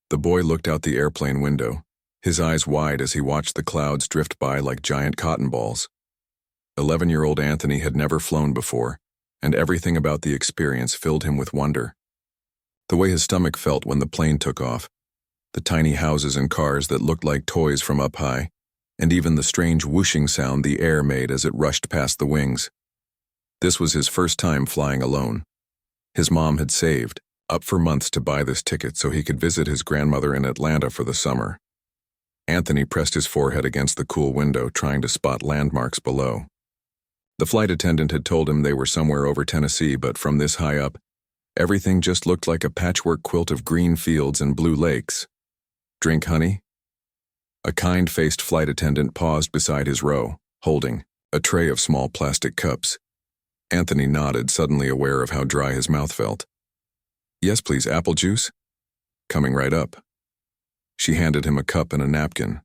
The boy looked out the airplane window, his eyes wide as he watched the clouds drift by like giant cotton balls. 11-year-old Anthony had never flown before, and everything about the experience filled him with wonder. The way his stomach felt when the plane took off, the tiny houses and cars that looked like toys from up high, and even the strange whooshing sound the air made as it rushed past the wings. This was his first time flying alone. His mom had saved up for months to buy this ticket so he could visit his grandmother in Atlanta for the summer. Anthony pressed his forehead against the cool window, trying to spot landmarks below. The flight attendant had told him they were somewhere over Tennessee, but from this high up, everything just looked like a patchwork quilt of green fields and blue lakes. "Drink, honey?" A kind-faced flight attendant paused beside his row, holding a tray of small plastic cups. Anthony nodded, suddenly aware of how dry his mouth felt. "Yes, please, apple juice?" "Coming right up." She handed him a cup and a napkin.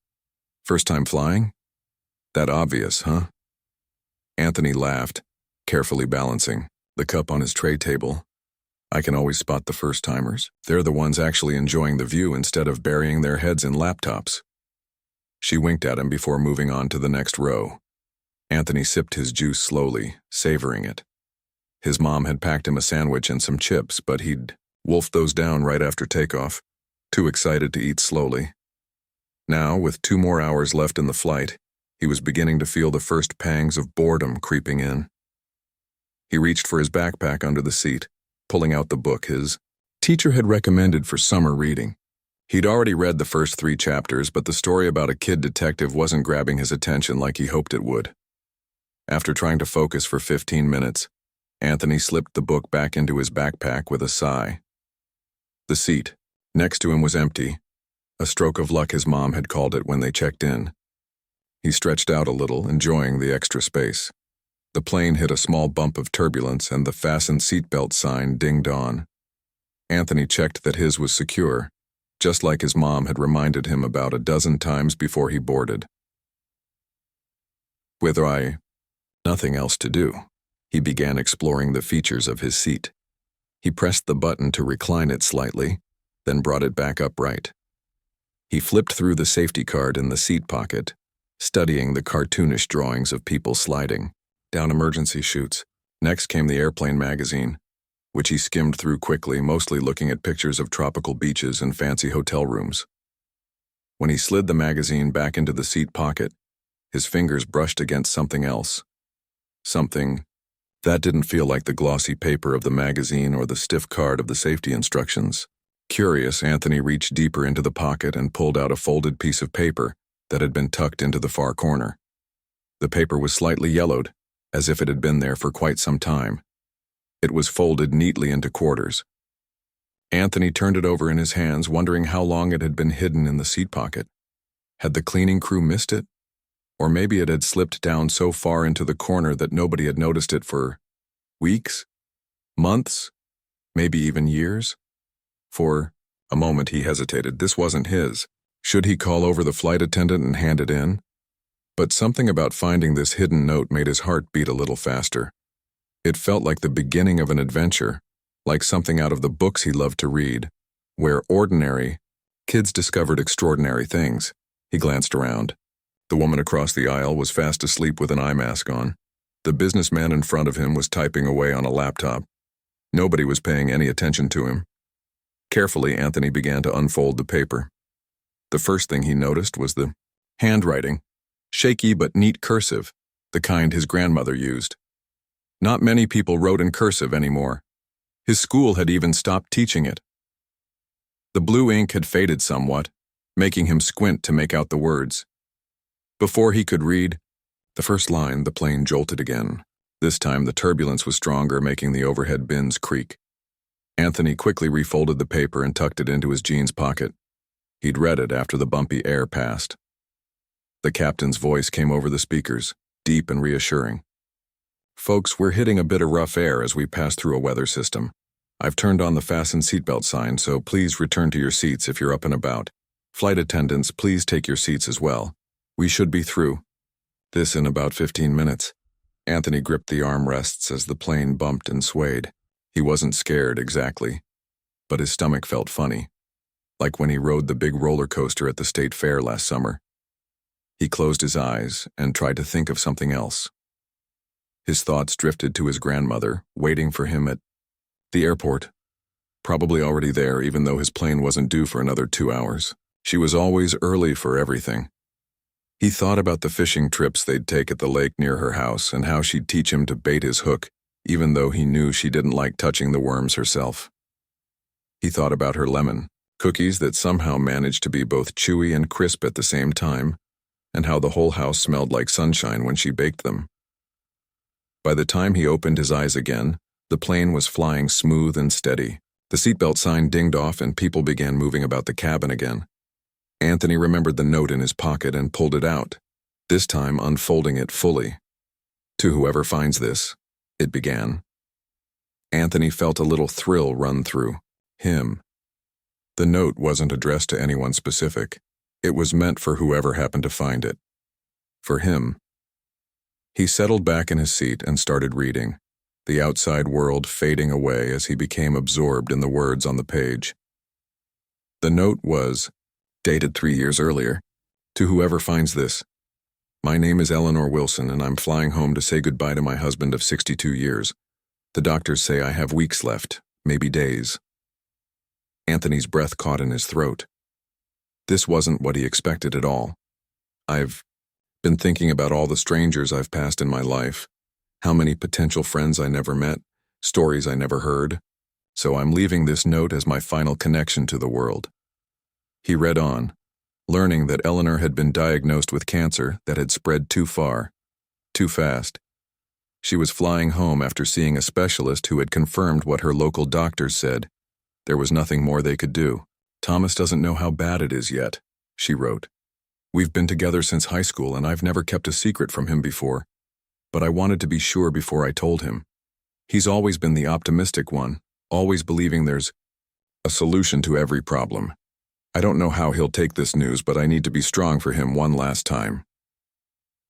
"First time flying? That obvious, huh?" Anthony laughed, carefully balancing the cup on his tray table. "I can always spot the first-timers. They're the ones actually enjoying the view instead of burying their heads in laptops." She winked at him before moving on to the next row. Anthony sipped his juice slowly, savoring it. His mom had packed him a sandwich and some chips, but he'd wolfed those down right after takeoff, too excited to eat slowly. Now, with 2 more hours left in the flight, he was beginning to feel the first pangs of boredom creeping in. He reached for his backpack under the seat, pulling out the book his teacher had recommended for summer reading. He'd already read the first 3 chapters, but the story about a kid detective wasn't grabbing his attention like he hoped it would. After trying to focus for 15 minutes, Anthony slipped the book back into his backpack with a sigh. The seat next to him was empty, a stroke of luck his mom had called it when they checked in. He stretched out a little, enjoying the extra space. The plane hit a small bump of turbulence and the fastened seatbelt sign dinged on. Anthony checked that his was secure, just like his mom had reminded him about a dozen times before he boarded. With nothing else to do, he began exploring the features of his seat. He pressed the button to recline it slightly, then brought it back upright. He flipped through the safety card in the seat pocket, studying the cartoonish drawings of people sliding down emergency chutes. Next came the airplane magazine, which he skimmed through quickly, mostly looking at pictures of tropical beaches and fancy hotel rooms. When he slid the magazine back into the seat pocket, his fingers brushed against something else. Something that didn't feel like the glossy paper of the magazine or the stiff card of the safety instructions. Curious, Anthony reached deeper into the pocket and pulled out a folded piece of paper that had been tucked into the far corner. The paper was slightly yellowed, as if it had been there for quite some time. It was folded neatly into quarters. Anthony turned it over in his hands, wondering how long it had been hidden in the seat pocket. Had the cleaning crew missed it? Or maybe it had slipped down so far into the corner that nobody had noticed it for weeks, months, maybe even years? For a moment he hesitated. This wasn't his. Should he call over the flight attendant and hand it in? But something about finding this hidden note made his heart beat a little faster. It felt like the beginning of an adventure, like something out of the books he loved to read, where ordinary kids discovered extraordinary things. He glanced around. The woman across the aisle was fast asleep with an eye mask on. The businessman in front of him was typing away on a laptop. Nobody was paying any attention to him. Carefully, Anthony began to unfold the paper. The first thing he noticed was the handwriting, shaky but neat cursive, the kind his grandmother used. Not many people wrote in cursive anymore. His school had even stopped teaching it. The blue ink had faded somewhat, making him squint to make out the words. Before he could read the first line, the plane jolted again. This time the turbulence was stronger, making the overhead bins creak. Anthony quickly refolded the paper and tucked it into his jeans pocket. He'd read it after the bumpy air passed. The captain's voice came over the speakers, deep and reassuring. "Folks, we're hitting a bit of rough air as we pass through a weather system. I've turned on the fasten seatbelt sign, so please return to your seats if you're up and about. Flight attendants, please take your seats as well. We should be through this in about 15 minutes. Anthony gripped the armrests as the plane bumped and swayed. He wasn't scared exactly, but his stomach felt funny, like when he rode the big roller coaster at the state fair last summer. He closed his eyes and tried to think of something else. His thoughts drifted to his grandmother, waiting for him at the airport. Probably already there, even though his plane wasn't due for another 2 hours. She was always early for everything. He thought about the fishing trips they'd take at the lake near her house and how she'd teach him to bait his hook, even though he knew she didn't like touching the worms herself. He thought about her lemon cookies that somehow managed to be both chewy and crisp at the same time, and how the whole house smelled like sunshine when she baked them. By the time he opened his eyes again, the plane was flying smooth and steady. The seatbelt sign dinged off and people began moving about the cabin again. Anthony remembered the note in his pocket and pulled it out, this time unfolding it fully. "To whoever finds this," it began. Anthony felt a little thrill run through him. The note wasn't addressed to anyone specific. It was meant for whoever happened to find it. For him. He settled back in his seat and started reading, the outside world fading away as he became absorbed in the words on the page. The note was dated 3 years earlier. "To whoever finds this. My name is Eleanor Wilson and I'm flying home to say goodbye to my husband of 62 years. The doctors say I have weeks left, maybe days." Anthony's breath caught in his throat. This wasn't what he expected at all. "I've been thinking about all the strangers I've passed in my life, how many potential friends I never met, stories I never heard. So I'm leaving this note as my final connection to the world." He read on, learning that Eleanor had been diagnosed with cancer that had spread too far, too fast. She was flying home after seeing a specialist who had confirmed what her local doctors said. There was nothing more they could do. "Thomas doesn't know how bad it is yet," she wrote. "We've been together since high school and I've never kept a secret from him before. But I wanted to be sure before I told him. He's always been the optimistic one, always believing there's a solution to every problem. I don't know how he'll take this news, but I need to be strong for him one last time."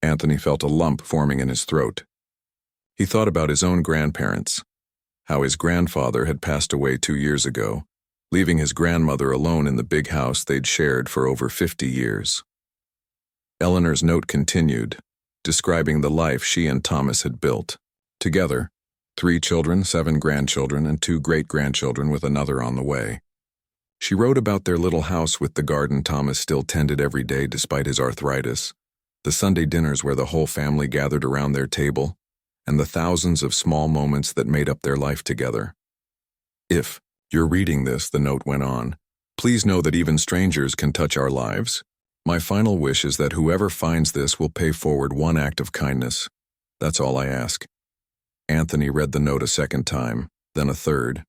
Anthony felt a lump forming in his throat. He thought about his own grandparents, how his grandfather had passed away 2 years ago, leaving his grandmother alone in the big house they'd shared for over 50 years. Eleanor's note continued, describing the life she and Thomas had built. Together, 3 children, 7 grandchildren, and 2 great-grandchildren with another on the way. She wrote about their little house with the garden Thomas still tended every day despite his arthritis, the Sunday dinners where the whole family gathered around their table, and the thousands of small moments that made up their life together. "If you're reading this," the note went on, "please know that even strangers can touch our lives. My final wish is that whoever finds this will pay forward one act of kindness. That's all I ask." Anthony read the note a second time, then a third.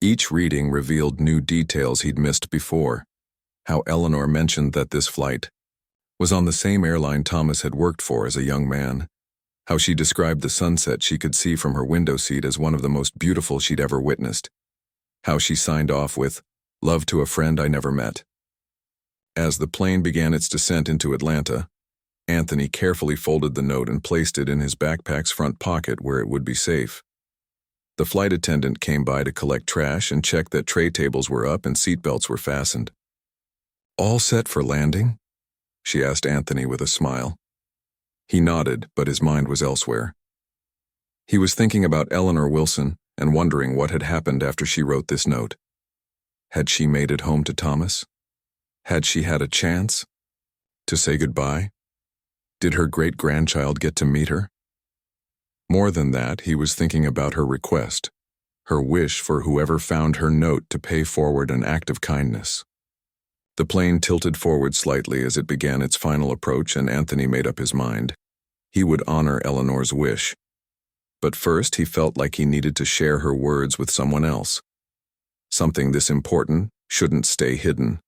Each reading revealed new details he'd missed before. How Eleanor mentioned that this flight was on the same airline Thomas had worked for as a young man. How she described the sunset she could see from her window seat as one of the most beautiful she'd ever witnessed. How she signed off with, "Love to a friend I never met." As the plane began its descent into Atlanta, Anthony carefully folded the note and placed it in his backpack's front pocket where it would be safe. The flight attendant came by to collect trash and check that tray tables were up and seatbelts were fastened. "All set for landing?" she asked Anthony with a smile. He nodded, but his mind was elsewhere. He was thinking about Eleanor Wilson and wondering what had happened after she wrote this note. Had she made it home to Thomas? Had she had a chance to say goodbye? Did her great-grandchild get to meet her? More than that, he was thinking about her request, her wish for whoever found her note to pay forward an act of kindness. The plane tilted forward slightly as it began its final approach, and Anthony made up his mind. He would honor Eleanor's wish. But first, he felt like he needed to share her words with someone else. Something this important shouldn't stay hidden.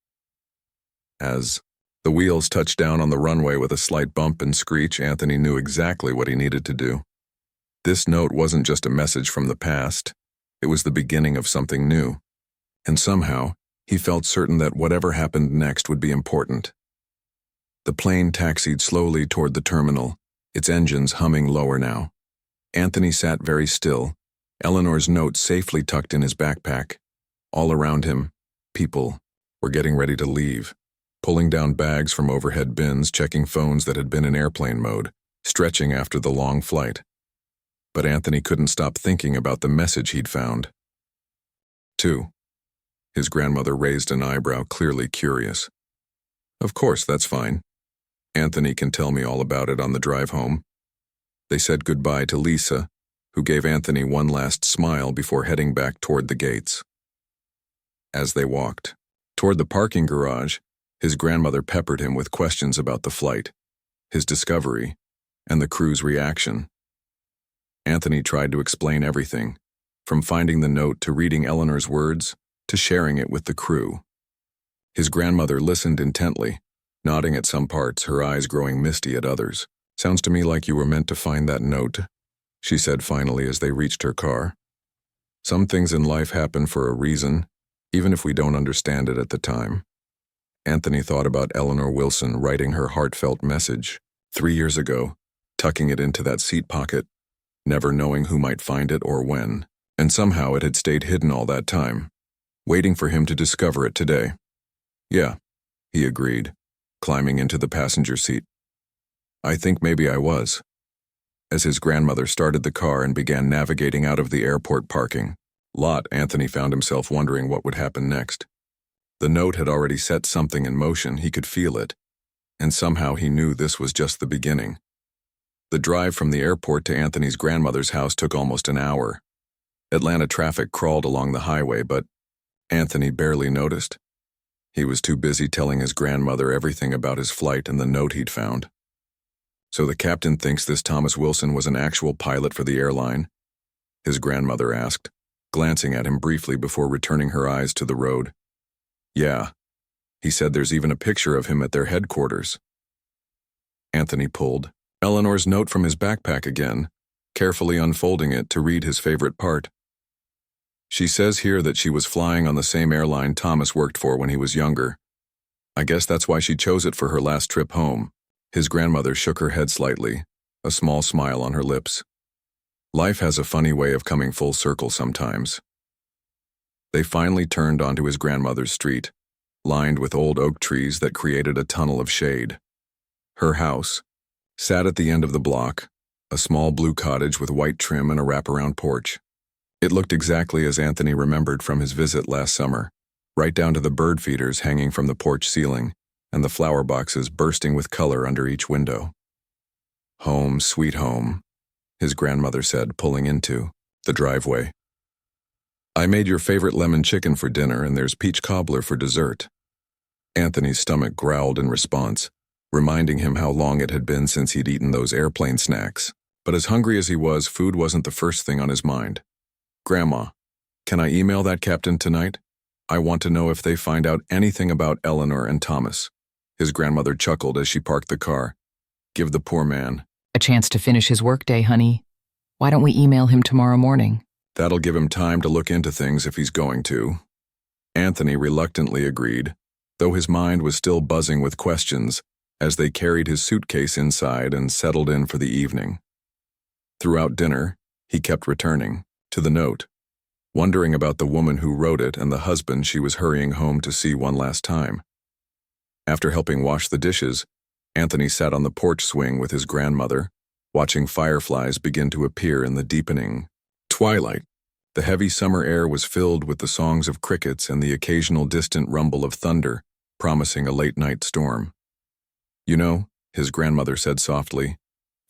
As the wheels touched down on the runway with a slight bump and screech, Anthony knew exactly what he needed to do. This note wasn't just a message from the past. It was the beginning of something new. And somehow, he felt certain that whatever happened next would be important. The plane taxied slowly toward the terminal, its engines humming lower now. Anthony sat very still, Eleanor's note safely tucked in his backpack. All around him, people, were getting ready to leave, pulling down bags from overhead bins, checking phones that had been in airplane mode, stretching after the long flight. But Anthony couldn't stop thinking about the message he'd found. 2. His grandmother raised an eyebrow, clearly curious. Of course, that's fine. Anthony can tell me all about it on the drive home. They said goodbye to Lisa, who gave Anthony one last smile before heading back toward the gates. As they walked toward the parking garage, his grandmother peppered him with questions about the flight, his discovery, and the crew's reaction. Anthony tried to explain everything, from finding the note to reading Eleanor's words to sharing it with the crew. His grandmother listened intently, nodding at some parts, her eyes growing misty at others. Sounds to me like you were meant to find that note, she said finally as they reached her car. Some things in life happen for a reason, even if we don't understand it at the time. Anthony thought about Eleanor Wilson writing her heartfelt message 3 years ago, tucking it into that seat pocket, never knowing who might find it or when, and somehow it had stayed hidden all that time, waiting for him to discover it today. Yeah, he agreed, climbing into the passenger seat. I think maybe I was. As his grandmother started the car and began navigating out of the airport parking lot, Anthony found himself wondering what would happen next. The note had already set something in motion, he could feel it, and somehow he knew this was just the beginning. The drive from the airport to Anthony's grandmother's house took almost an hour. Atlanta traffic crawled along the highway, but Anthony barely noticed. He was too busy telling his grandmother everything about his flight and the note he'd found. So the captain thinks this Thomas Wilson was an actual pilot for the airline? His grandmother asked, glancing at him briefly before returning her eyes to the road. Yeah, he said there's even a picture of him at their headquarters. Anthony pulled Eleanor's note from his backpack again, carefully unfolding it to read his favorite part. She says here that she was flying on the same airline Thomas worked for when he was younger. I guess that's why she chose it for her last trip home. His grandmother shook her head slightly, a small smile on her lips. Life has a funny way of coming full circle sometimes. They finally turned onto his grandmother's street, lined with old oak trees that created a tunnel of shade. Her house sat at the end of the block, a small blue cottage with white trim and a wraparound porch. It looked exactly as Anthony remembered from his visit last summer, right down to the bird feeders hanging from the porch ceiling and the flower boxes bursting with color under each window. Home, sweet home, his grandmother said, pulling into the driveway. I made your favorite lemon chicken for dinner, and there's peach cobbler for dessert. Anthony's stomach growled in response, reminding him how long it had been since he'd eaten those airplane snacks. But as hungry as he was, food wasn't the first thing on his mind. Grandma, can I email that captain tonight? I want to know if they find out anything about Eleanor and Thomas. His grandmother chuckled as she parked the car. Give the poor man a chance to finish his workday, honey. Why don't we email him tomorrow morning? That'll give him time to look into things if he's going to. Anthony reluctantly agreed, though his mind was still buzzing with questions as they carried his suitcase inside and settled in for the evening. Throughout dinner, he kept returning to the note, wondering about the woman who wrote it and the husband she was hurrying home to see one last time. After helping wash the dishes, Anthony sat on the porch swing with his grandmother, watching fireflies begin to appear in the deepening twilight. The heavy summer air was filled with the songs of crickets and the occasional distant rumble of thunder, promising a late-night storm. You know, his grandmother said softly,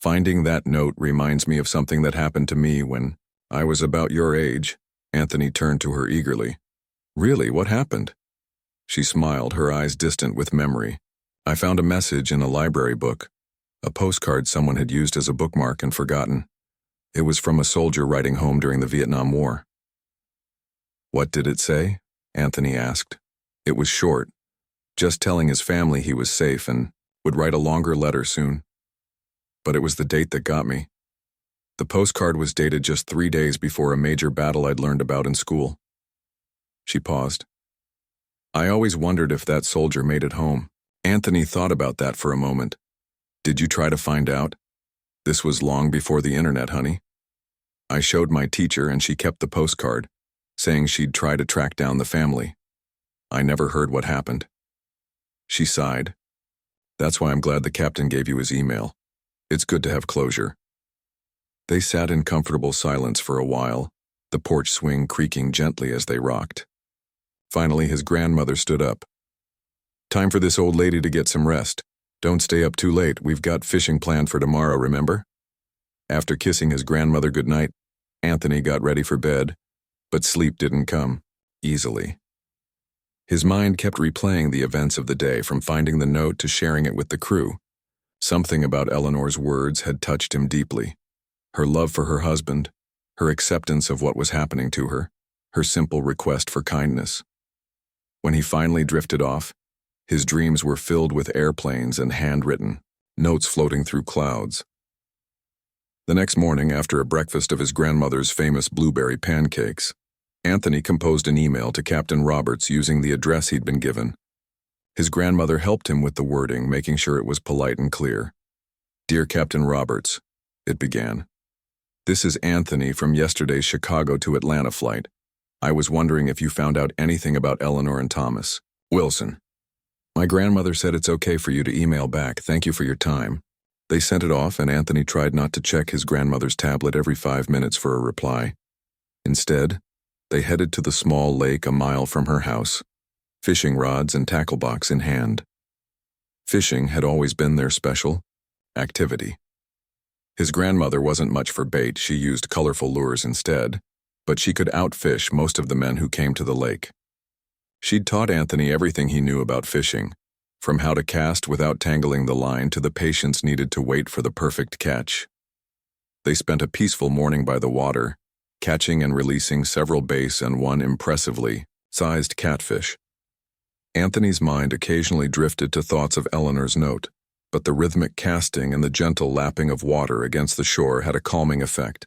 finding that note reminds me of something that happened to me when I was about your age. Anthony turned to her eagerly. Really, what happened? She smiled, her eyes distant with memory. I found a message in a library book, a postcard someone had used as a bookmark and forgotten. It was from a soldier writing home during the Vietnam War. What did it say? Anthony asked. It was short, just telling his family he was safe and would write a longer letter soon. But it was the date that got me. The postcard was dated just 3 days before a major battle I'd learned about in school. She paused. I always wondered if that soldier made it home. Anthony thought about that for a moment. Did you try to find out? This was long before the internet, honey. I showed my teacher and she kept the postcard, saying she'd try to track down the family. I never heard what happened. She sighed. That's why I'm glad the captain gave you his email. It's good to have closure. They sat in comfortable silence for a while, the porch swing creaking gently as they rocked. Finally, his grandmother stood up. Time for this old lady to get some rest. Don't stay up too late. We've got fishing planned for tomorrow, remember? After kissing his grandmother goodnight, Anthony got ready for bed, but sleep didn't come easily. His mind kept replaying the events of the day, from finding the note to sharing it with the crew. Something about Eleanor's words had touched him deeply. Her love for her husband, her acceptance of what was happening to her, her simple request for kindness. When he finally drifted off, his dreams were filled with airplanes and handwritten notes floating through clouds. The next morning, after a breakfast of his grandmother's famous blueberry pancakes, Anthony composed an email to Captain Roberts using the address he'd been given. His grandmother helped him with the wording, making sure it was polite and clear. "Dear Captain Roberts," it began. "This is Anthony from yesterday's Chicago to Atlanta flight. I was wondering if you found out anything about Eleanor and Thomas Wilson. My grandmother said it's okay for you to email back. Thank you for your time." They sent it off, and Anthony tried not to check his grandmother's tablet every 5 minutes for a reply. Instead, they headed to the small lake a mile from her house, fishing rods and tackle box in hand. Fishing had always been their special activity. His grandmother wasn't much for bait. She used colorful lures instead, but she could outfish most of the men who came to the lake. She'd taught Anthony everything he knew about fishing, from how to cast without tangling the line to the patience needed to wait for the perfect catch. They spent a peaceful morning by the water, catching and releasing several bass and one impressively sized catfish. Anthony's mind occasionally drifted to thoughts of Eleanor's note, but the rhythmic casting and the gentle lapping of water against the shore had a calming effect.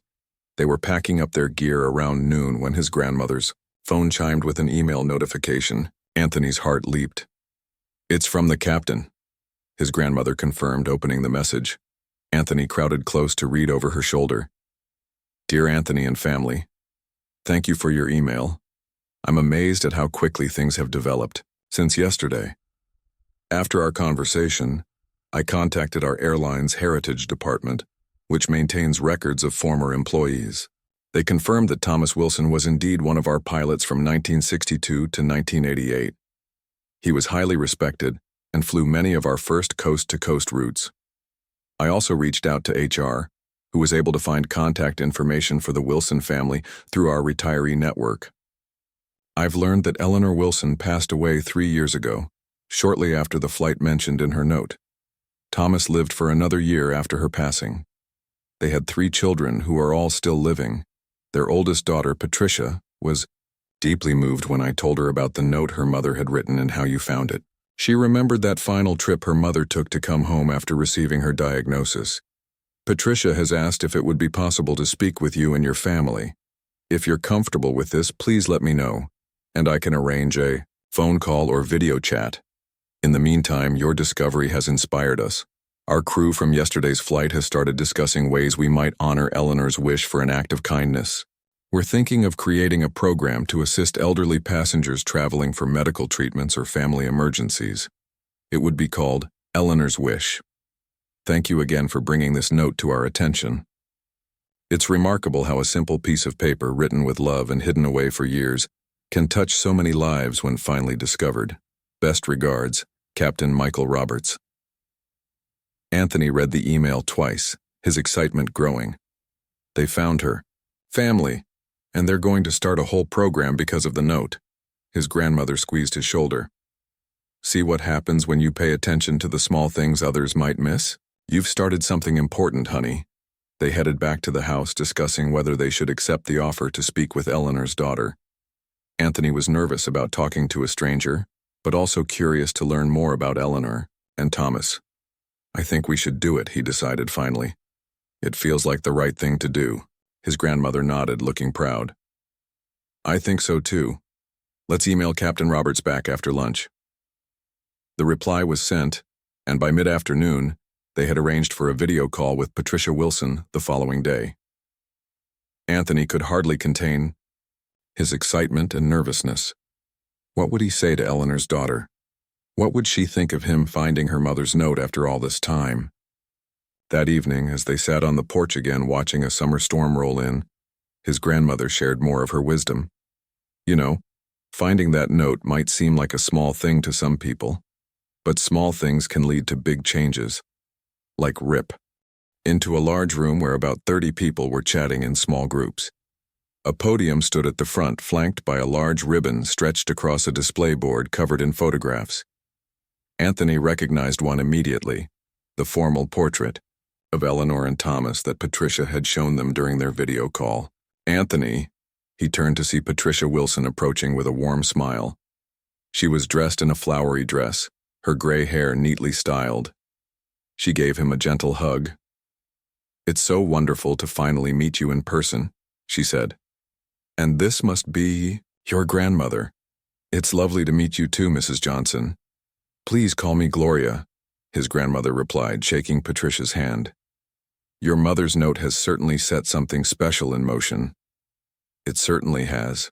They were packing up their gear around noon when his grandmother's phone chimed with an email notification. Anthony's heart leaped. "It's from the captain," his grandmother confirmed, opening the message. Anthony crowded close to read over her shoulder. "Dear Anthony and family, thank you for your email. I'm amazed at how quickly things have developed since yesterday. After our conversation, I contacted our airline's heritage department, which maintains records of former employees. They confirmed that Thomas Wilson was indeed one of our pilots from 1962 to 1988. He was highly respected and flew many of our first coast-to-coast routes. I also reached out to HR, who was able to find contact information for the Wilson family through our retiree network. I've learned that Eleanor Wilson passed away 3 years ago, shortly after the flight mentioned in her note. Thomas lived for another year after her passing. They had 3 children who are all still living. Their oldest daughter, Patricia, was deeply moved when I told her about the note her mother had written and how you found it. She remembered that final trip her mother took to come home after receiving her diagnosis. Patricia has asked if it would be possible to speak with you and your family. If you're comfortable with this, please let me know, and I can arrange a phone call or video chat. In the meantime, your discovery has inspired us. Our crew from yesterday's flight has started discussing ways we might honor Eleanor's wish for an act of kindness. We're thinking of creating a program to assist elderly passengers traveling for medical treatments or family emergencies. It would be called Eleanor's Wish. Thank you again for bringing this note to our attention. It's remarkable how a simple piece of paper written with love and hidden away for years can touch so many lives when finally discovered. Best regards, Captain Michael Roberts. Anthony read the email twice, his excitement growing. They found her family, and they're going to start a whole program because of the note. His grandmother squeezed his shoulder. See what happens when you pay attention to the small things others might miss? You've started something important, honey. They headed back to the house, discussing whether they should accept the offer to speak with Eleanor's daughter. Anthony was nervous about talking to a stranger, but also curious to learn more about Eleanor and Thomas. I think we should do it, he decided finally. It feels like the right thing to do. His grandmother nodded, looking proud. I think so too. Let's email Captain Roberts back after lunch. The reply was sent, and by mid-afternoon, they had arranged for a video call with Patricia Wilson the following day. Anthony could hardly contain his excitement and nervousness. What would he say to Eleanor's daughter? What would she think of him finding her mother's note after all this time? That evening, as they sat on the porch again watching a summer storm roll in, his grandmother shared more of her wisdom. You know, finding that note might seem like a small thing to some people, but small things can lead to big changes. Like rip. Into a large room where about 30 people were chatting in small groups. A podium stood at the front, flanked by a large ribbon stretched across a display board covered in photographs. Anthony recognized one immediately, the formal portrait of Eleanor and Thomas that Patricia had shown them during their video call. Anthony, he turned to see Patricia Wilson approaching with a warm smile. She was dressed in a flowery dress, her gray hair neatly styled. She gave him a gentle hug. "It's so wonderful to finally meet you in person," she said. "And this must be your grandmother. It's lovely to meet you too, Mrs. Johnson. Please call me Gloria," his grandmother replied, shaking Patricia's hand. "Your mother's note has certainly set something special in motion." "It certainly has."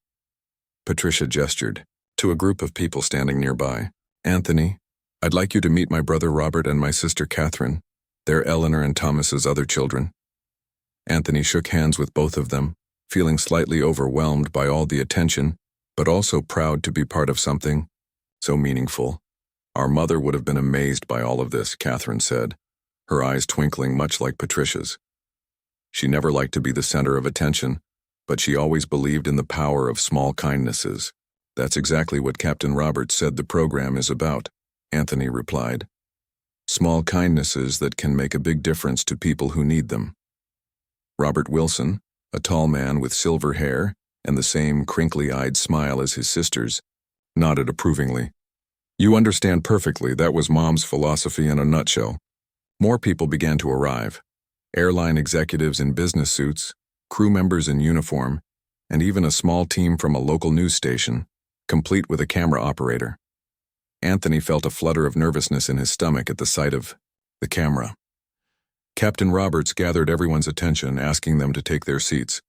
Patricia gestured to a group of people standing nearby. "Anthony, I'd like you to meet my brother Robert and my sister Catherine. They're Eleanor and Thomas's other children." Anthony shook hands with both of them, feeling slightly overwhelmed by all the attention, but also proud to be part of something so meaningful. "Our mother would have been amazed by all of this," Catherine said, her eyes twinkling much like Patricia's. She never liked to be the center of attention, but she always believed in the power of small kindnesses. "That's exactly what Captain Roberts said the program is about," Anthony replied. "Small kindnesses that can make a big difference to people who need them." Robert Wilson, a tall man with silver hair and the same crinkly-eyed smile as his sisters, nodded approvingly. "You understand perfectly. That was Mom's philosophy in a nutshell." More people began to arrive. Airline executives in business suits, crew members in uniform, and even a small team from a local news station, complete with a camera operator. Anthony felt a flutter of nervousness in his stomach at the sight of the camera. Captain Roberts gathered everyone's attention, asking them to take their seats.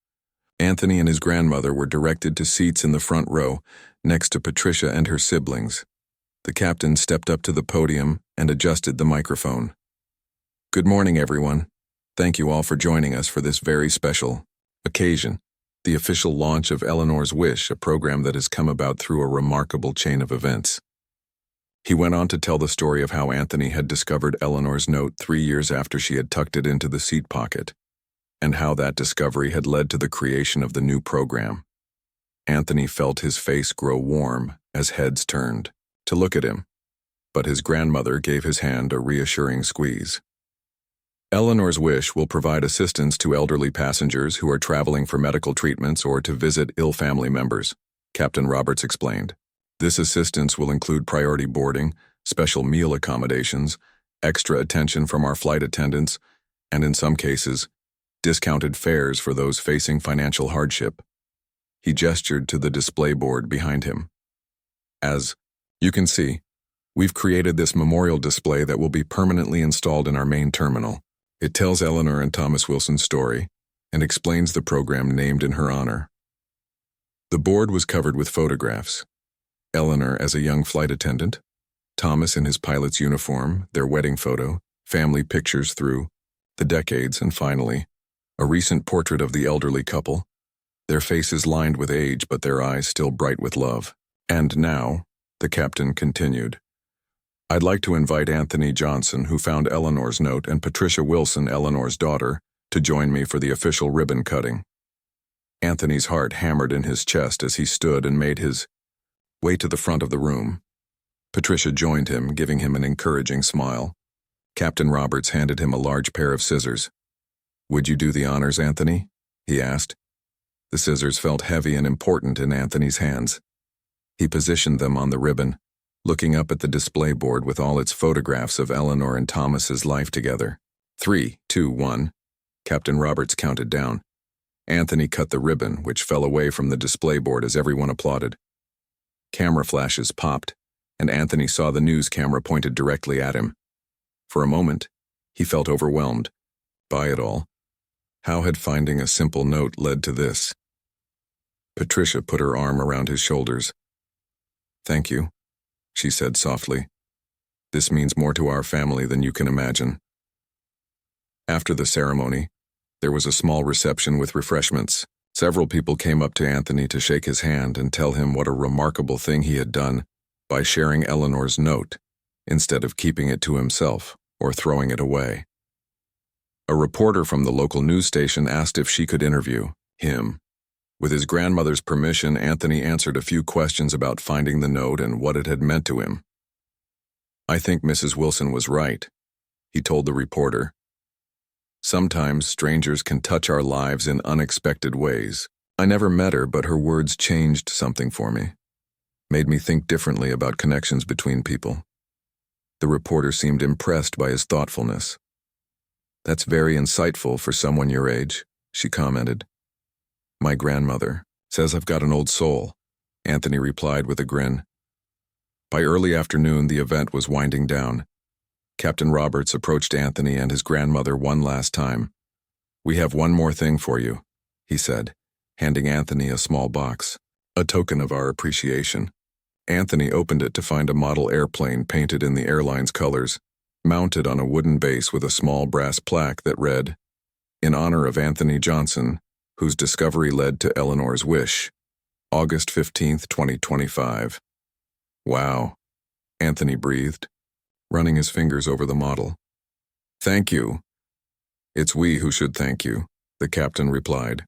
Anthony and his grandmother were directed to seats in the front row, next to Patricia and her siblings. The captain stepped up to the podium and adjusted the microphone. "Good morning, everyone. Thank you all for joining us for this very special occasion, the official launch of Eleanor's Wish, a program that has come about through a remarkable chain of events." He went on to tell the story of how Anthony had discovered Eleanor's note 3 years after she had tucked it into the seat pocket, and how that discovery had led to the creation of the new program. Anthony felt his face grow warm as heads turned to look at him, but his grandmother gave his hand a reassuring squeeze. "Eleanor's Wish will provide assistance to elderly passengers who are traveling for medical treatments or to visit ill family members," Captain Roberts explained. "This assistance will include priority boarding, special meal accommodations, extra attention from our flight attendants, and in some cases, discounted fares for those facing financial hardship." He gestured to the display board behind him. "As you can see, we've created this memorial display that will be permanently installed in our main terminal. It tells Eleanor and Thomas Wilson's story and explains the program named in her honor." The board was covered with photographs. Eleanor as a young flight attendant, Thomas in his pilot's uniform, their wedding photo, family pictures through the decades, and finally, a recent portrait of the elderly couple, their faces lined with age but their eyes still bright with love. "And now," the captain continued, "I'd like to invite Anthony Johnson, who found Eleanor's note, and Patricia Wilson, Eleanor's daughter, to join me for the official ribbon cutting." Anthony's heart hammered in his chest as he stood and made his way to the front of the room. Patricia joined him, giving him an encouraging smile. Captain Roberts handed him a large pair of scissors. "Would you do the honors, Anthony?" he asked. The scissors felt heavy and important in Anthony's hands. He positioned them on the ribbon, looking up at the display board with all its photographs of Eleanor and Thomas's life together. 3, 2, 1. Captain Roberts counted down. Anthony cut the ribbon, which fell away from the display board as everyone applauded. Camera flashes popped, and Anthony saw the news camera pointed directly at him. For a moment, he felt overwhelmed by it all. How had finding a simple note led to this? Patricia put her arm around his shoulders. "Thank you," she said softly. "This means more to our family than you can imagine." After the ceremony, there was a small reception with refreshments. Several people came up to Anthony to shake his hand and tell him what a remarkable thing he had done by sharing Eleanor's note instead of keeping it to himself or throwing it away. A reporter from the local news station asked if she could interview him. With his grandmother's permission, Anthony answered a few questions about finding the note and what it had meant to him. "I think Mrs. Wilson was right," he told the reporter. "Sometimes strangers can touch our lives in unexpected ways. I never met her, but her words changed something for me, made me think differently about connections between people." The reporter seemed impressed by his thoughtfulness. "That's very insightful for someone your age," she commented. "My grandmother says I've got an old soul," Anthony replied with a grin. By early afternoon, the event was winding down. Captain Roberts approached Anthony and his grandmother one last time. "We have one more thing for you," he said, handing Anthony a small box, a token of our appreciation. Anthony opened it to find a model airplane painted in the airline's colors, mounted on a wooden base with a small brass plaque that read, "In honor of Anthony Johnson, whose discovery led to Eleanor's wish, August 15th, 2025. "Wow," Anthony breathed, running his fingers over the model. "Thank you." "It's we who should thank you," the captain replied.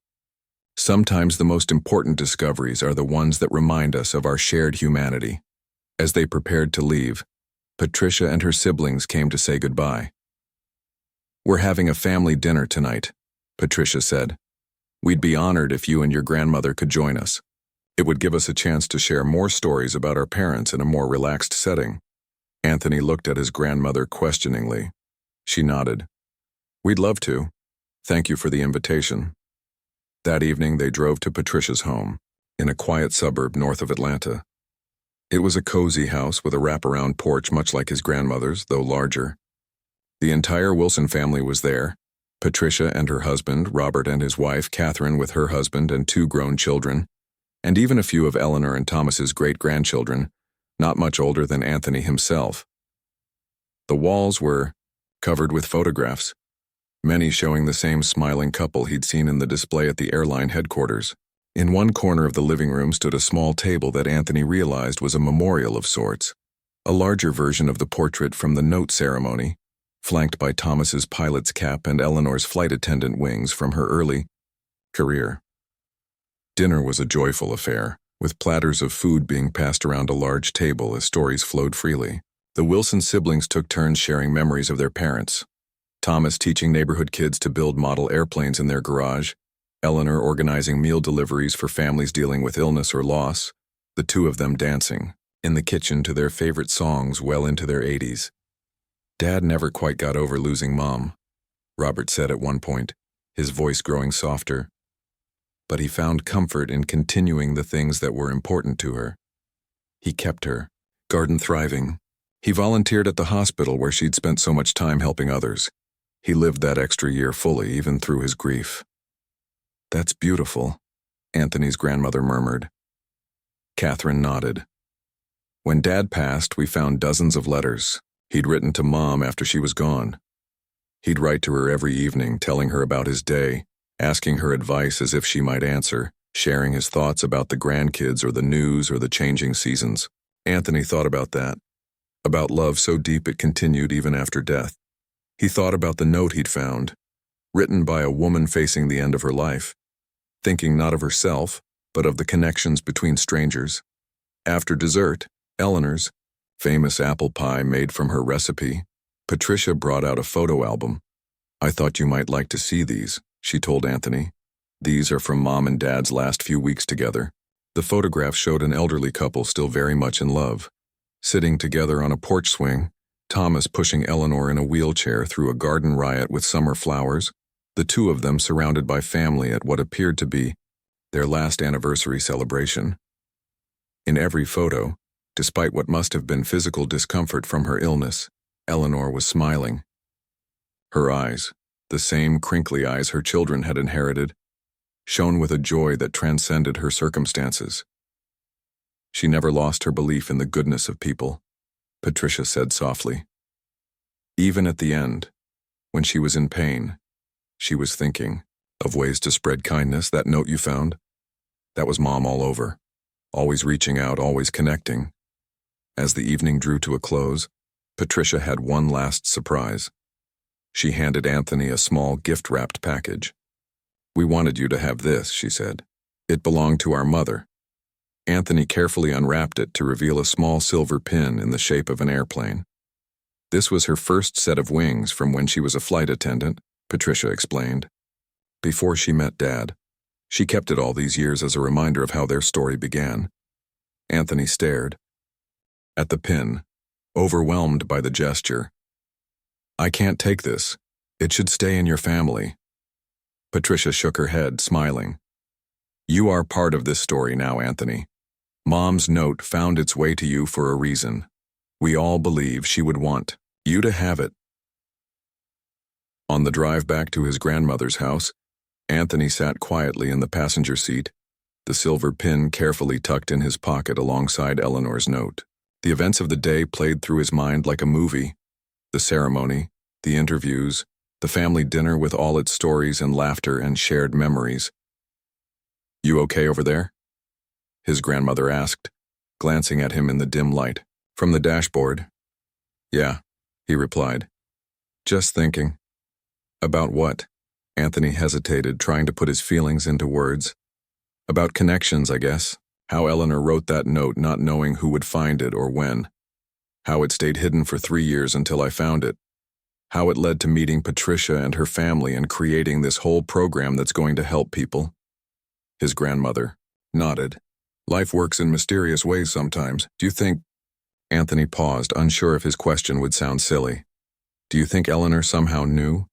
"Sometimes the most important discoveries are the ones that remind us of our shared humanity." As they prepared to leave, Patricia and her siblings came to say goodbye. "We're having a family dinner tonight," Patricia said. "We'd be honored if you and your grandmother could join us. It would give us a chance to share more stories about our parents in a more relaxed setting." Anthony looked at his grandmother questioningly. She nodded. "We'd love to. Thank you for the invitation." That evening they drove to Patricia's home, in a quiet suburb north of Atlanta. It was a cozy house with a wraparound porch much like his grandmother's, though larger. The entire Wilson family was there: Patricia and her husband, Robert, and his wife, Catherine, with her husband and 2 grown children, and even a few of Eleanor and Thomas's great-grandchildren, not much older than Anthony himself. The walls were covered with photographs, many showing the same smiling couple he'd seen in the display at the airline headquarters. In one corner of the living room stood a small table that Anthony realized was a memorial of sorts, a larger version of the portrait from the note ceremony, flanked by Thomas's pilot's cap and Eleanor's flight attendant wings from her early career. Dinner was a joyful affair, with platters of food being passed around a large table as stories flowed freely. The Wilson siblings took turns sharing memories of their parents. Thomas teaching neighborhood kids to build model airplanes in their garage, Eleanor organizing meal deliveries for families dealing with illness or loss, the 2 of them dancing in the kitchen to their favorite songs well into their 80s. "Dad never quite got over losing Mom," Robert said at one point, his voice growing softer. "But he found comfort in continuing the things that were important to her. He kept her garden thriving. He volunteered at the hospital where she'd spent so much time helping others. He lived that extra year fully, even through his grief." "That's beautiful," Anthony's grandmother murmured. Catherine nodded. "When Dad passed, we found dozens of letters he'd written to Mom after she was gone. He'd write to her every evening, telling her about his day, asking her advice as if she might answer, sharing his thoughts about the grandkids or the news or the changing seasons." Anthony thought about that, about love so deep it continued even after death. He thought about the note he'd found, written by a woman facing the end of her life, thinking not of herself, but of the connections between strangers. After dessert, Eleanor's famous apple pie made from her recipe, Patricia brought out a photo album. "I thought you might like to see these," she told Anthony. "These are from Mom and Dad's last few weeks together." The photograph showed an elderly couple still very much in love, sitting together on a porch swing, Thomas pushing Eleanor in a wheelchair through a garden riot with summer flowers, the 2 of them surrounded by family at what appeared to be their last anniversary celebration. In every photo, despite what must have been physical discomfort from her illness, Eleanor was smiling. Her eyes, the same crinkly eyes her children had inherited, shone with a joy that transcended her circumstances. She never lost her belief in the goodness of people, Patricia said softly. Even at the end, when she was in pain, she was thinking of ways to spread kindness. That note you found? That was Mom all over. Always reaching out, always connecting. As the evening drew to a close, Patricia had one last surprise. She handed Anthony a small gift-wrapped package. "We wanted you to have this," she said. "It belonged to our mother." Anthony carefully unwrapped it to reveal a small silver pin in the shape of an airplane. "This was her first set of wings from when she was a flight attendant," Patricia explained. "Before she met Dad. She kept it all these years as a reminder of how their story began." Anthony stared at the pin, overwhelmed by the gesture. "I can't take this. It should stay in your family." Patricia shook her head, smiling. "You are part of this story now, Anthony. Mom's note found its way to you for a reason. We all believe she would want you to have it." On the drive back to his grandmother's house, Anthony sat quietly in the passenger seat, the silver pin carefully tucked in his pocket alongside Eleanor's note. The events of the day played through his mind like a movie. The ceremony, the interviews, the family dinner with all its stories and laughter and shared memories. "You okay over there?" his grandmother asked, glancing at him in the dim light. From the dashboard. "Yeah," he replied. "Just thinking." "About what?" Anthony hesitated, trying to put his feelings into words. "About connections, I guess. How Eleanor wrote that note not knowing who would find it or when. How it stayed hidden for 3 years until I found it. How it led to meeting Patricia and her family and creating this whole program that's going to help people." His grandmother nodded. "Life works in mysterious ways sometimes. Do you think—" Anthony paused, unsure if his question would sound silly. "Do you think Eleanor somehow knew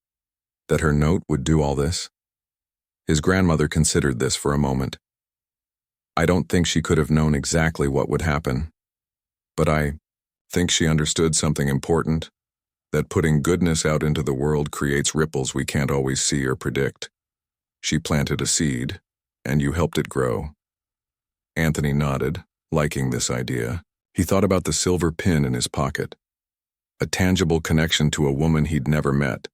that her note would do all this?" His grandmother considered this for a moment. "I don't think she could have known exactly what would happen. But I think she understood something important, that putting goodness out into the world creates ripples we can't always see or predict. She planted a seed, and you helped it grow." Anthony nodded, liking this idea. He thought about the silver pin in his pocket. A tangible connection to a woman he'd never met,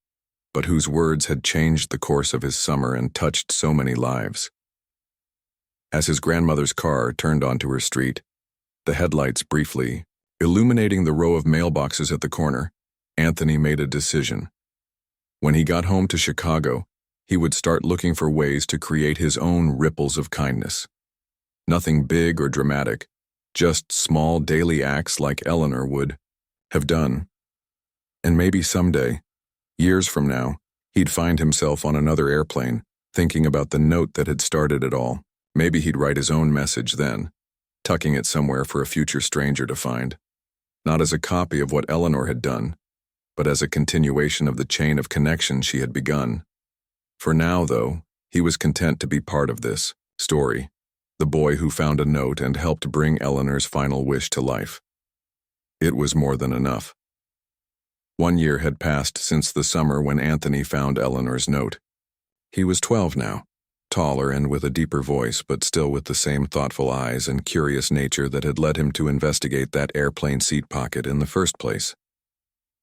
but whose words had changed the course of his summer and touched so many lives. As his grandmother's car turned onto her street, the headlights briefly illuminating the row of mailboxes at the corner, Anthony made a decision. When he got home to Chicago, he would start looking for ways to create his own ripples of kindness. Nothing big or dramatic, just small daily acts like Eleanor would have done. And maybe someday, years from now, he'd find himself on another airplane, thinking about the note that had started it all. Maybe he'd write his own message then, tucking it somewhere for a future stranger to find. Not as a copy of what Eleanor had done, but as a continuation of the chain of connection she had begun. For now, though, he was content to be part of this story, the boy who found a note and helped bring Eleanor's final wish to life. It was more than enough. 1 year had passed since the summer when Anthony found Eleanor's note. He was 12 now, taller and with a deeper voice, but still with the same thoughtful eyes and curious nature that had led him to investigate that airplane seat pocket in the first place.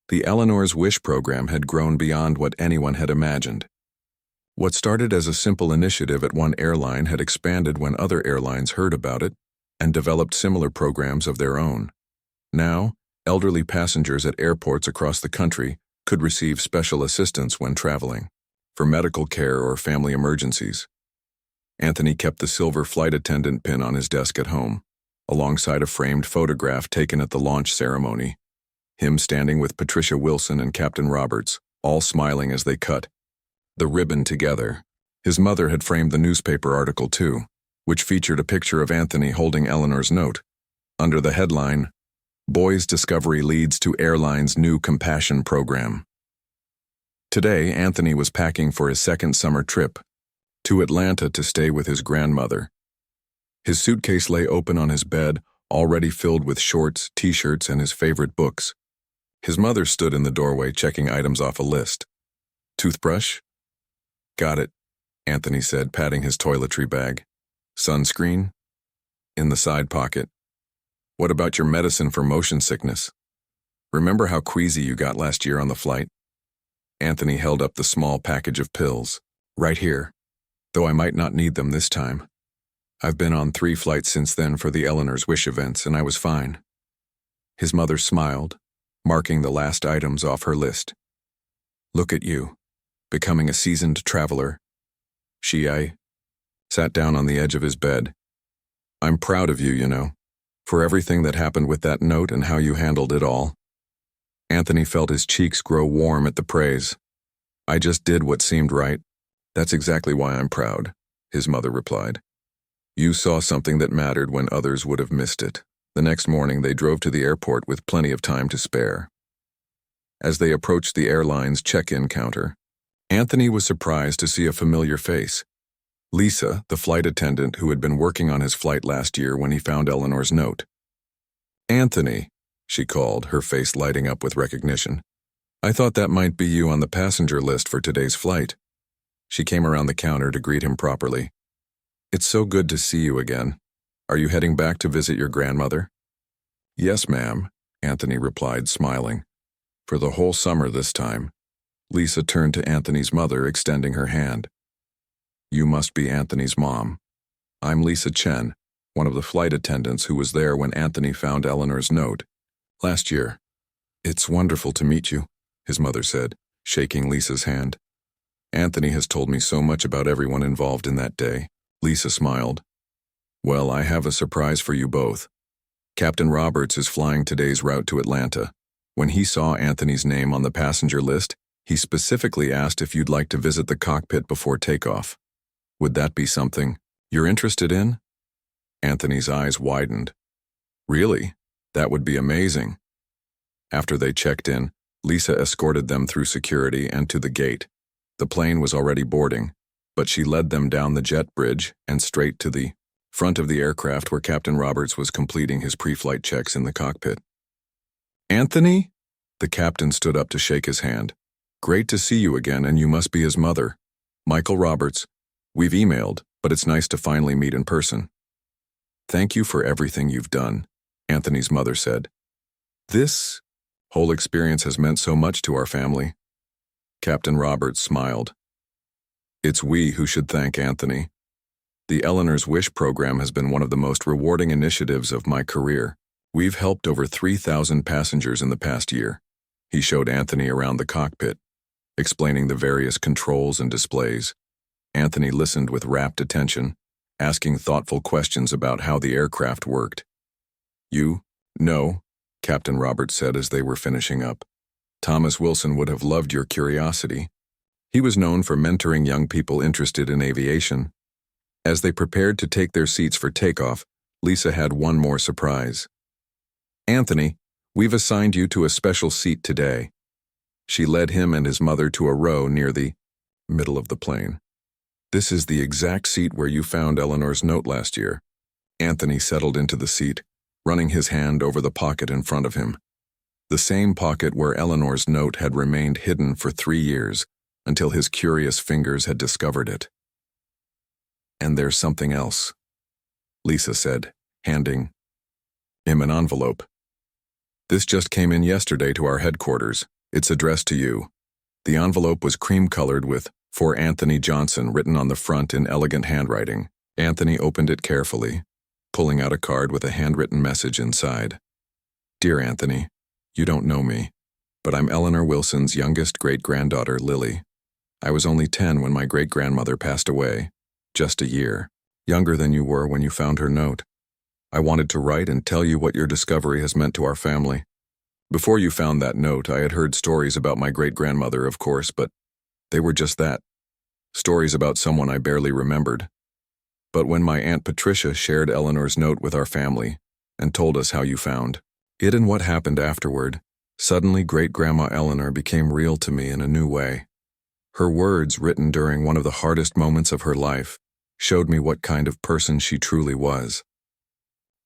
The Eleanor's Wish program had grown beyond what anyone had imagined. What started as a simple initiative at one airline had expanded when other airlines heard about it and developed similar programs of their own. Now, elderly passengers at airports across the country could receive special assistance when traveling, for medical care or family emergencies. Anthony kept the silver flight attendant pin on his desk at home, alongside a framed photograph taken at the launch ceremony, him standing with Patricia Wilson and Captain Roberts, all smiling as they cut the ribbon together. His mother had framed the newspaper article too, which featured a picture of Anthony holding Eleanor's note, under the headline, "Boy's Discovery Leads to Airline's New Compassion Program." Today, Anthony was packing for his second summer trip, to Atlanta to stay with his grandmother. His suitcase lay open on his bed, already filled with shorts, t-shirts, and his favorite books. His mother stood in the doorway checking items off a list. "Toothbrush?" "Got it," Anthony said, patting his toiletry bag. "Sunscreen?" "In the side pocket." What about your medicine for motion sickness? Remember how queasy you got last year on the flight? Anthony held up the small package of pills. Right here, though I might not need them this time. I've been on 3 flights since then for the Eleanor's Wish events, and I was fine. His mother smiled, marking the last items off her list. Look at you, becoming a seasoned traveler. I sat down on the edge of his bed. I'm proud of you, for everything that happened with that note and how you handled it all. Anthony felt his cheeks grow warm at the praise. I just did what seemed right. That's exactly why I'm proud, his mother replied. You saw something that mattered when others would have missed it. The next morning they drove to the airport with plenty of time to spare. As they approached the airline's check-in counter, Anthony was surprised to see a familiar face. Lisa, the flight attendant who had been working on his flight last year when he found Eleanor's note. Anthony, she called, her face lighting up with recognition. I thought that might be you on the passenger list for today's flight. She came around the counter to greet him properly. It's so good to see you again. Are you heading back to visit your grandmother? Yes, ma'am, Anthony replied, smiling. For the whole summer this time. Lisa turned to Anthony's mother, extending her hand. You must be Anthony's mom. I'm Lisa Chen, one of the flight attendants who was there when Anthony found Eleanor's note last year. It's wonderful to meet you, his mother said, shaking Lisa's hand. Anthony has told me so much about everyone involved in that day. Lisa smiled. Well, I have a surprise for you both. Captain Roberts is flying today's route to Atlanta. When he saw Anthony's name on the passenger list, he specifically asked if you'd like to visit the cockpit before takeoff. Would that be something you're interested in? Anthony's eyes widened. Really? That would be amazing. After they checked in, Lisa escorted them through security and to the gate. The plane was already boarding, but she led them down the jet bridge and straight to the front of the aircraft where Captain Roberts was completing his pre-flight checks in the cockpit. Anthony? The captain stood up to shake his hand. Great to see you again, and you must be his mother. Michael Roberts. We've emailed, but it's nice to finally meet in person. Thank you for everything you've done, Anthony's mother said. This whole experience has meant so much to our family. Captain Roberts smiled. It's we who should thank Anthony. The Eleanor's Wish program has been one of the most rewarding initiatives of my career. We've helped over 3,000 passengers in the past year. He showed Anthony around the cockpit, explaining the various controls and displays. Anthony listened with rapt attention, asking thoughtful questions about how the aircraft worked. You know, Captain Roberts said as they were finishing up. Thomas Wilson would have loved your curiosity. He was known for mentoring young people interested in aviation. As they prepared to take their seats for takeoff, Lisa had one more surprise. Anthony, we've assigned you to a special seat today. She led him and his mother to a row near the middle of the plane. This is the exact seat where you found Eleanor's note last year. Anthony settled into the seat, running his hand over the pocket in front of him. The same pocket where Eleanor's note had remained hidden for 3 years, until his curious fingers had discovered it. And there's something else, Lisa said, handing him an envelope. This just came in yesterday to our headquarters. It's addressed to you. The envelope was cream-colored with "For Anthony Johnson" written on the front in elegant handwriting. Anthony opened it carefully, pulling out a card with a handwritten message inside. Dear Anthony, you don't know me, but I'm Eleanor Wilson's youngest great-granddaughter, Lily. I was only 10 when my great-grandmother passed away, just a year, younger than you were when you found her note. I wanted to write and tell you what your discovery has meant to our family. Before you found that note, I had heard stories about my great-grandmother, of course, but they were just that. Stories about someone I barely remembered. But when my Aunt Patricia shared Eleanor's note with our family and told us how you found it and what happened afterward, suddenly Great-Grandma Eleanor became real to me in a new way. Her words, written during one of the hardest moments of her life, showed me what kind of person she truly was.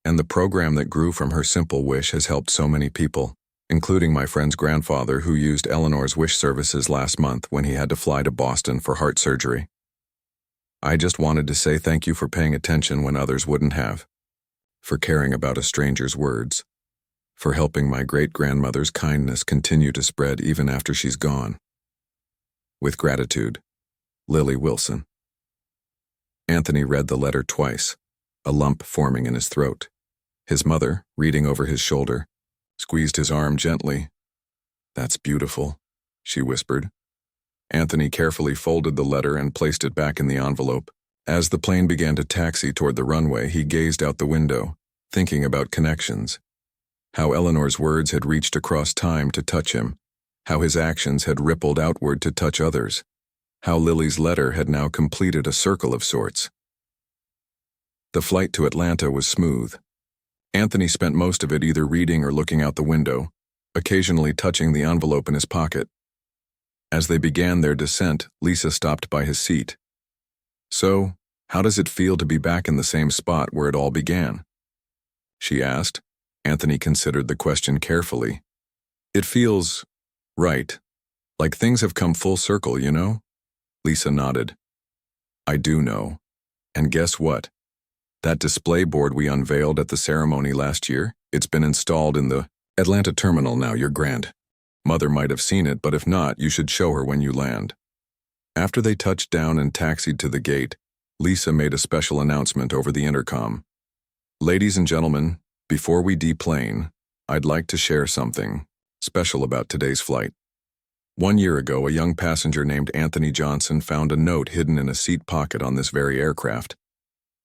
And the program that grew from her simple wish has helped so many people, including my friend's grandfather who used Eleanor's Wish services last month when he had to fly to Boston for heart surgery. I just wanted to say thank you for paying attention when others wouldn't have. for caring about a stranger's words, for helping my great-grandmother's kindness continue to spread even after she's gone. With gratitude, Lily Wilson. Anthony read the letter twice, a lump forming in his throat. His mother, reading over his shoulder, squeezed his arm gently. "That's beautiful," she whispered. Anthony carefully folded the letter and placed it back in the envelope. As the plane began to taxi toward the runway, he gazed out the window, thinking about connections. How Eleanor's words had reached across time to touch him, how his actions had rippled outward to touch others, how Lily's letter had now completed a circle of sorts. The flight to Atlanta was smooth. Anthony spent most of it either reading or looking out the window, occasionally touching the envelope in his pocket. As they began their descent, Lisa stopped by his seat. "So, how does it feel to be back in the same spot where it all began?" she asked. Anthony considered the question carefully. "It feels right, like things have come full circle, you know?" Lisa nodded. "I do know. And guess what? That display board we unveiled at the ceremony last year, it's been installed in the Atlanta terminal now. You're grand. Mother might have seen it, but if not, you should show her when you land." After they touched down and taxied to the gate, Lisa made a special announcement over the intercom. "Ladies and gentlemen, before we deplane, I'd like to share something special about today's flight. 1 year ago, a young passenger named Anthony Johnson found a note hidden in a seat pocket on this very aircraft.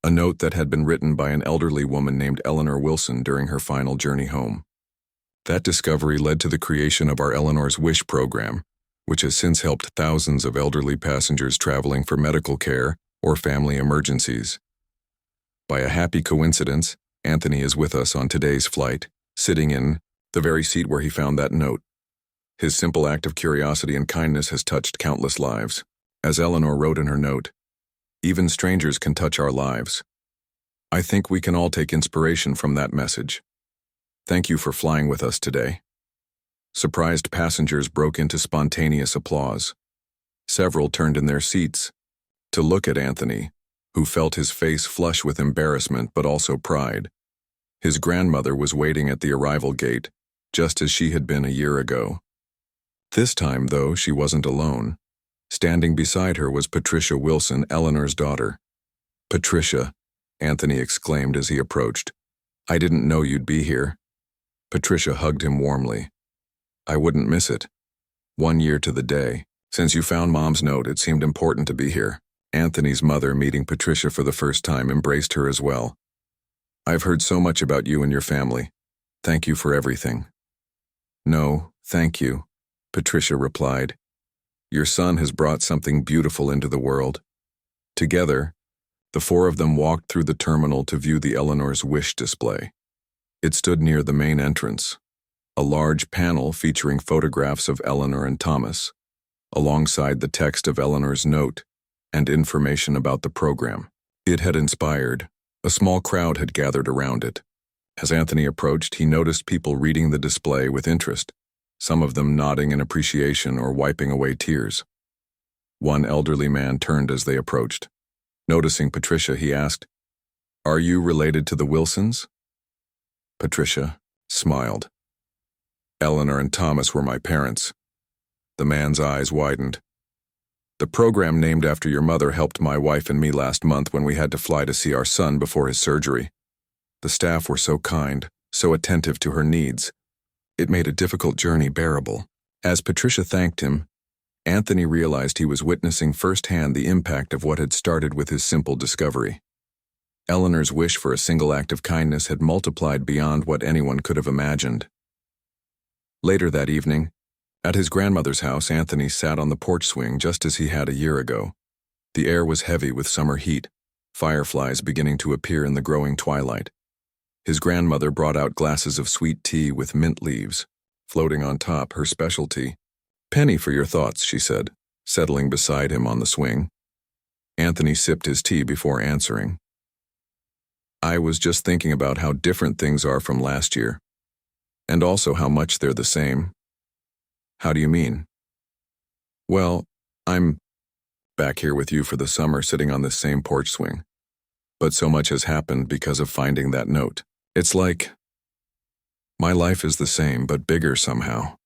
A note that had been written by an elderly woman named Eleanor Wilson during her final journey home. That discovery led to the creation of our Eleanor's Wish program, which has since helped thousands of elderly passengers traveling for medical care or family emergencies. By a happy coincidence, Anthony is with us on today's flight, sitting in the very seat where he found that note. His simple act of curiosity and kindness has touched countless lives. As Eleanor wrote in her note, "Even strangers can touch our lives." I think we can all take inspiration from that message. Thank you for flying with us today. Surprised passengers broke into spontaneous applause. Several turned in their seats to look at Anthony, who felt his face flush with embarrassment but also pride. His grandmother was waiting at the arrival gate, just as she had been a year ago. This time, though, she wasn't alone. Standing beside her was Patricia Wilson, Eleanor's daughter. "Patricia," Anthony exclaimed as he approached. "I didn't know you'd be here." Patricia hugged him warmly. "I wouldn't miss it. 1 year to the day. Since you found Mom's note, it seemed important to be here." Anthony's mother, meeting Patricia for the first time, embraced her as well. "I've heard so much about you and your family. Thank you for everything." "No, thank you," Patricia replied. "Your son has brought something beautiful into the world." Together, the four of them walked through the terminal to view the Eleanor's Wish display. It stood near the main entrance, a large panel featuring photographs of Eleanor and Thomas, alongside the text of Eleanor's note and information about the program. It had inspired. A small crowd had gathered around it. As Anthony approached, he noticed people reading the display with interest, some of them nodding in appreciation or wiping away tears. One elderly man turned as they approached. Noticing Patricia, he asked, "Are you related to the Wilsons?" Patricia smiled. "Eleanor and Thomas were my parents." The man's eyes widened. "The program named after your mother helped my wife and me last month when we had to fly to see our son before his surgery. The staff were so kind, so attentive to her needs. It made a difficult journey bearable." As Patricia thanked him, Anthony realized he was witnessing firsthand the impact of what had started with his simple discovery. Eleanor's wish for a single act of kindness had multiplied beyond what anyone could have imagined. Later that evening, at his grandmother's house, Anthony sat on the porch swing just as he had a year ago. The air was heavy with summer heat, fireflies beginning to appear in the growing twilight. His grandmother brought out glasses of sweet tea with mint leaves, floating on top, her specialty. "Penny for your thoughts," she said, settling beside him on the swing. Anthony sipped his tea before answering. "I was just thinking about how different things are from last year, and also how much they're the same." "How do you mean?" "Well, I'm back here with you for the summer, sitting on this same porch swing. but so much has happened because of finding that note. It's like, my life is the same, but bigger somehow.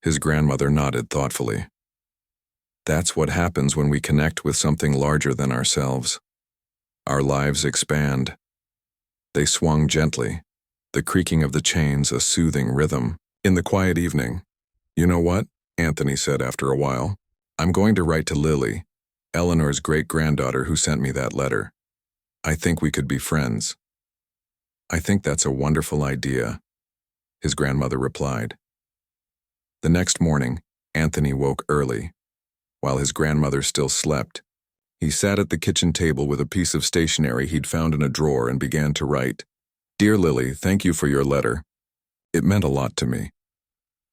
His grandmother nodded thoughtfully. That's what happens when we connect with something larger than ourselves. Our lives expand. They swung gently, the creaking of the chains a soothing rhythm. In the quiet evening, "You know what?" Anthony said after a while. "I'm going to write to Lily, Eleanor's great-granddaughter who sent me that letter. I think we could be friends." "I think that's a wonderful idea," his grandmother replied. The next morning, Anthony woke early. While his grandmother still slept, he sat at the kitchen table with a piece of stationery he'd found in a drawer and began to write. "Dear Lily, thank you for your letter. It meant a lot to me.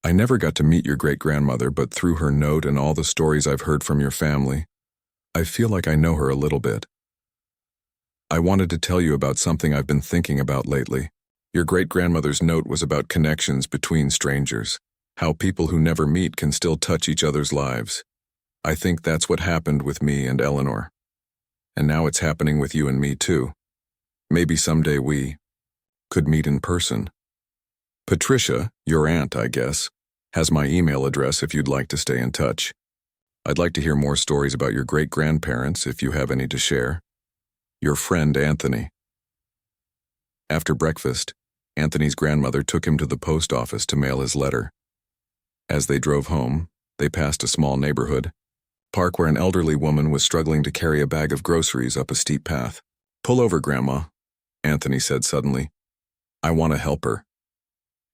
I never got to meet your great-grandmother, but through her note and all the stories I've heard from your family, I feel like I know her a little bit. I wanted to tell you about something I've been thinking about lately. Your great-grandmother's note was about connections between strangers, how people who never meet can still touch each other's lives. I think that's what happened with me and Eleanor. And now it's happening with you and me too. Maybe someday we could meet in person. Patricia, your aunt, I guess, has my email address if you'd like to stay in touch. I'd like to hear more stories about your great-grandparents if you have any to share. Your friend, Anthony." After breakfast, Anthony's grandmother took him to the post office to mail his letter. As they drove home, they passed a small neighborhood park where an elderly woman was struggling to carry a bag of groceries up a steep path. "Pull over, Grandma," Anthony said suddenly. "I want to help her."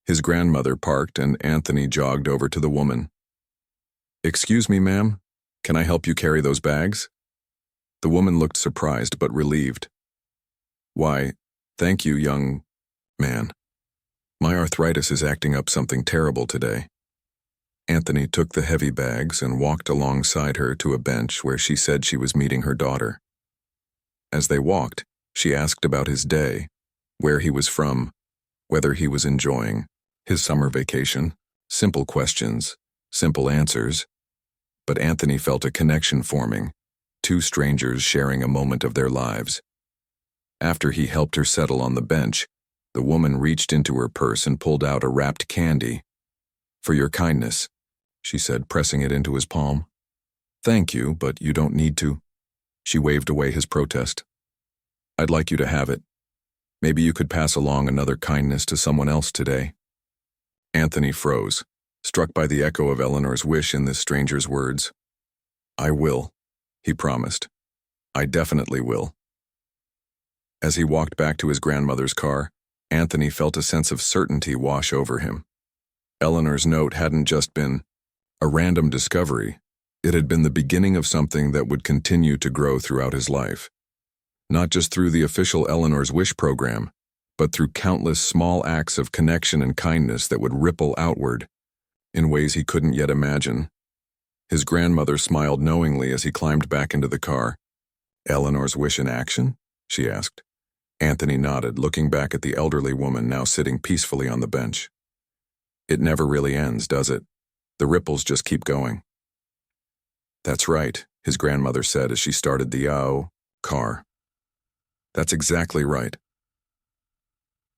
His grandmother parked and Anthony jogged over to the woman. "Excuse me, ma'am, can I help you carry those bags?" The woman looked surprised but relieved. "Why, thank you, young man. My arthritis is acting up something terrible today." Anthony took the heavy bags and walked alongside her to a bench where she said she was meeting her daughter. As they walked, she asked about his day, where he was from, whether he was enjoying his summer vacation. Simple questions, simple answers. But Anthony felt a connection forming, two strangers sharing a moment of their lives. After he helped her settle on the bench, the woman reached into her purse and pulled out a wrapped candy. "For your kindness," she said, pressing it into his palm. "Thank you, but you don't need to." She waved away his protest. "I'd like you to have it. Maybe you could pass along another kindness to someone else today." Anthony froze, struck by the echo of Eleanor's wish in this stranger's words. "I will," he promised. "I definitely will." As he walked back to his grandmother's car, Anthony felt a sense of certainty wash over him. Eleanor's note hadn't just been a random discovery. It had been the beginning of something that would continue to grow throughout his life. Not just through the official Eleanor's Wish program, but through countless small acts of connection and kindness that would ripple outward in ways he couldn't yet imagine. His grandmother smiled knowingly as he climbed back into the car. "Eleanor's Wish in action?" she asked. Anthony nodded, looking back at the elderly woman now sitting peacefully on the bench. "It never really ends, does it? The ripples just keep going." "That's right," his grandmother said as she started the car. "That's exactly right."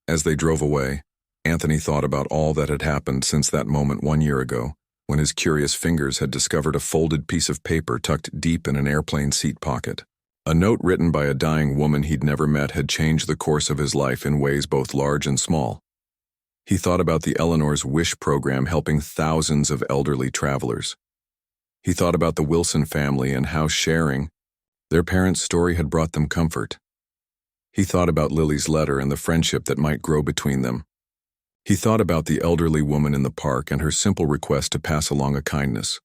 As they drove away, Anthony thought about all that had happened since that moment 1 year ago, when his curious fingers had discovered a folded piece of paper tucked deep in an airplane seat pocket. A note written by a dying woman he'd never met had changed the course of his life in ways both large and small. He thought about the Eleanor's Wish program helping thousands of elderly travelers. He thought about the Wilson family and how sharing their parents' story had brought them comfort. He thought about Lily's letter and the friendship that might grow between them. He thought about the elderly woman in the park and her simple request to pass along a kindness.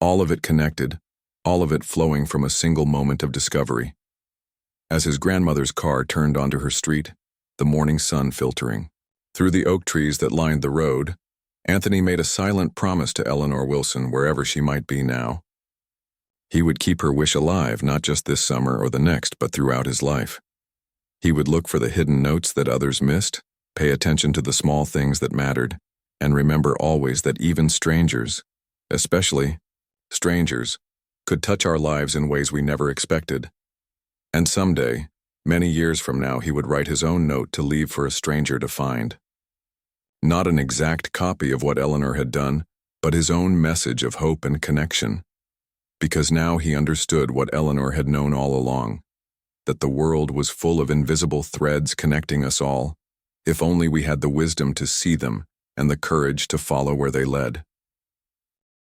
All of it connected, all of it flowing from a single moment of discovery. As his grandmother's car turned onto her street, the morning sun filtering through the oak trees that lined the road, Anthony made a silent promise to Eleanor Wilson wherever she might be now. He would keep her wish alive, not just this summer or the next, but throughout his life. He would look for the hidden notes that others missed, pay attention to the small things that mattered, and remember always that even strangers, especially strangers, could touch our lives in ways we never expected. And someday, Many years from now, he would write his own note to leave for a stranger to find. Not an exact copy of what Eleanor had done, but his own message of hope and connection. Because now he understood what Eleanor had known all along, that the world was full of invisible threads connecting us all, if only we had the wisdom to see them and the courage to follow where they led.